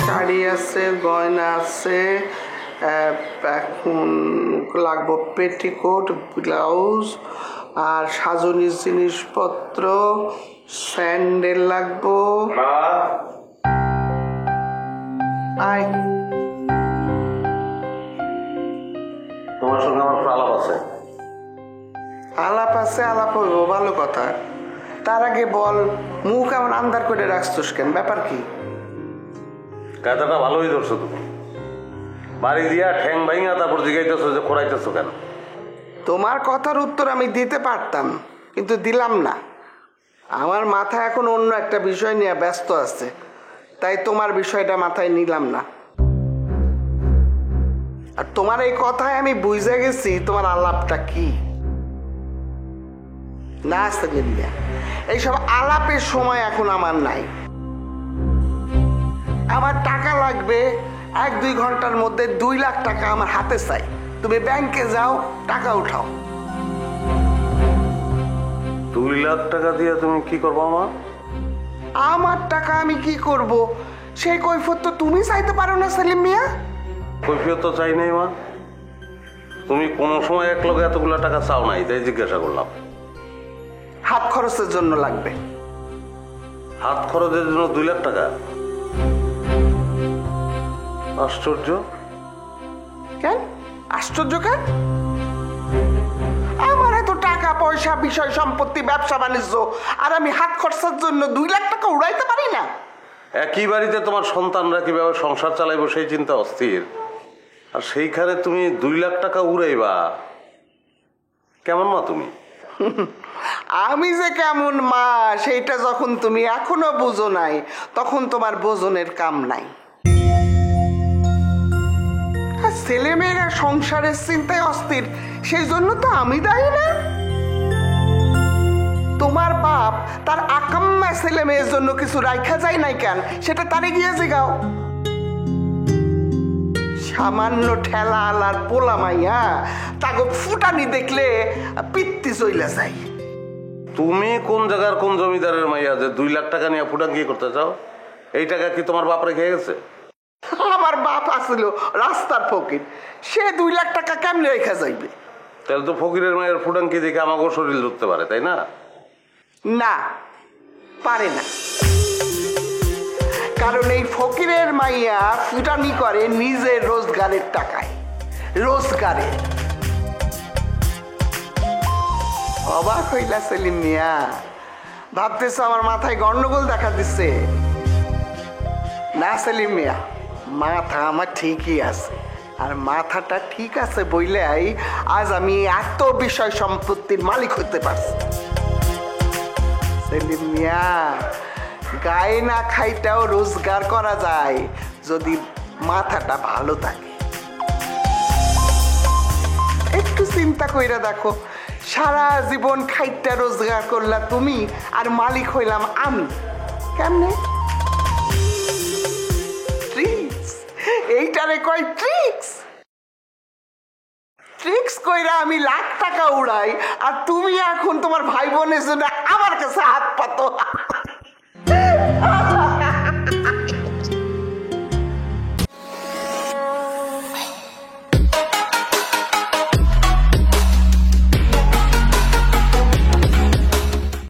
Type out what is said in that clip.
শাড়ি আছে, গয়না আছে, এখন লাগবো পেটিকোট, ব্লাউজ, আর সাজনির জিনিসপত্র, স্যান্ডেল লাগবো। আয়, তোমার সঙ্গে আমার আলাপ আছে। আলাপ আছে, আলাপ হইব, ভালো কথা। তার আগে বল, মুখ এমন আন্দার করে রাখছিস কেন? ব্যাপার কি? কায়দাটা ভালোই ধরছো তুমি। বাড়ি দিয়া ঠ্যাং ভাইঙা তারপর জিগাইতেছো যে খোরাইতেছো কেন? তোমার কথার উত্তর আমি দিতে পারতাম, কিন্তু দিলাম না। আমার মাথা এখন অন্য একটা বিষয় নিয়ে ব্যস্ত আছে, তাই তোমার বিষয়টা মাথায় নিলাম না। আর তোমার এই কথায় আমি বুঝে গেছি তোমার আলাপটা কি। না সেলিম মিয়া, এইসব আলাপের সময় এখন আমার নাই। আমার টাকা লাগবে, 1-2 ঘন্টার মধ্যে 2 লাখ টাকা আমার হাতে চাই। তুমি ব্যাংকে যাও, টাকা উঠাও। 2 লাখ টাকা দিয়ে তুমি কি করবো? আমার টাকা আমি কি করব, সেই কৈফিয়ত তো তুমি চাইতে পারো না সেলিম মিয়া। কৈফিয়ত তো চাই নাই মা। তুমি কোন সময় এক লগে এতগুলো টাকা চাও নাই, তাই জিজ্ঞাসা করলাম। হাত খরচের জন্য লাগবে। হাত খরচের জন্য 2 লাখ টাকা? আশ্চর্য। কেন আশ্চর্য? কেন? আমার এত টাকা পয়সা, বিষয় সম্পত্তি, ব্যবসা বাণিজ্য, আর আমি হাত খরচের জন্য 2 লাখ টাকা উড়াইতে পারি না? একই বাড়িতে তোমার সন্তানরা কিভাবে সংসার চালাইবো সেই চিন্তা অস্থির, আর সেইখানে তুমি 2 লাখ টাকা উড়াইবা? কেমন মা তুমি? আমি যে কেমন মা সেইটা যখন তুমি এখনো বুঝো নাই, তখন তোমার বোঝনের কাম নাই। ছেলেমেয়েরা সংসারের চিন্তায় অস্থির, সেই জন্য তো আমি দায়ী না। তোমার বাপ তার আকাম্মা ছেলে মেয়ের জন্য কিছু রাখা যায় নাই কেন, সেটা তারে গিয়ে জিগাও। সামান্য ঠেলা আলার পোলা মাইয়া তাকে ফুটানি দেখলে পিত্তি চইলা যায়। তুমি কোন জায়গার কোন জমিদারের মাইয়া যে 2 লাখ টাকা নিয়ে ফুটান কি করতে চাও? এই টাকা কি তোমার বাপ রেখে গেছে? আমার বাপ আসছিল রাস্তার ফকির, সে 2 লাখ টাকা কেমনে রেখা যাইবে? তাহলে তো ফকিরের মায়ের ফুটাঙ্কি দেখে আমাকেও শরীর ধরতে পারে, তাই না? না, পারে না। কারণ এই ফকিরের মাইয়া ফুটানি করে নিজের রোজগারের টাকায়। রোজগারের অবাক হইলা সেলিম মিয়া? ভাবতেছ আমার মাথায় গন্ডগোল দেখা দিচ্ছে? না সেলিম মিয়া, মাথা আমার ঠিকই আছে। আর মাথাটা ঠিক আছে বইলেই আজ আমি এত বিষয় সম্পত্তির মালিক হতে পারছি। সেলিম মিয়া, গায়ে না খাইটাও রোজগার করা যায় যদি মাথাটা ভালো থাকে। একটু চিন্তা কইরা দেখো, সারা জীবন খাইটা রোজগার করলা তুমি, আর মালিক হইলাম আমি। কেমনে? ট্রিক্স, এইটারে কয় ট্রিক্স। ট্রিক্স কইরা আমি লাখ টাকা উড়াই, আর তুমি এখন তোমার ভাই বোনের জন্য আমার কাছে হাত পাতো।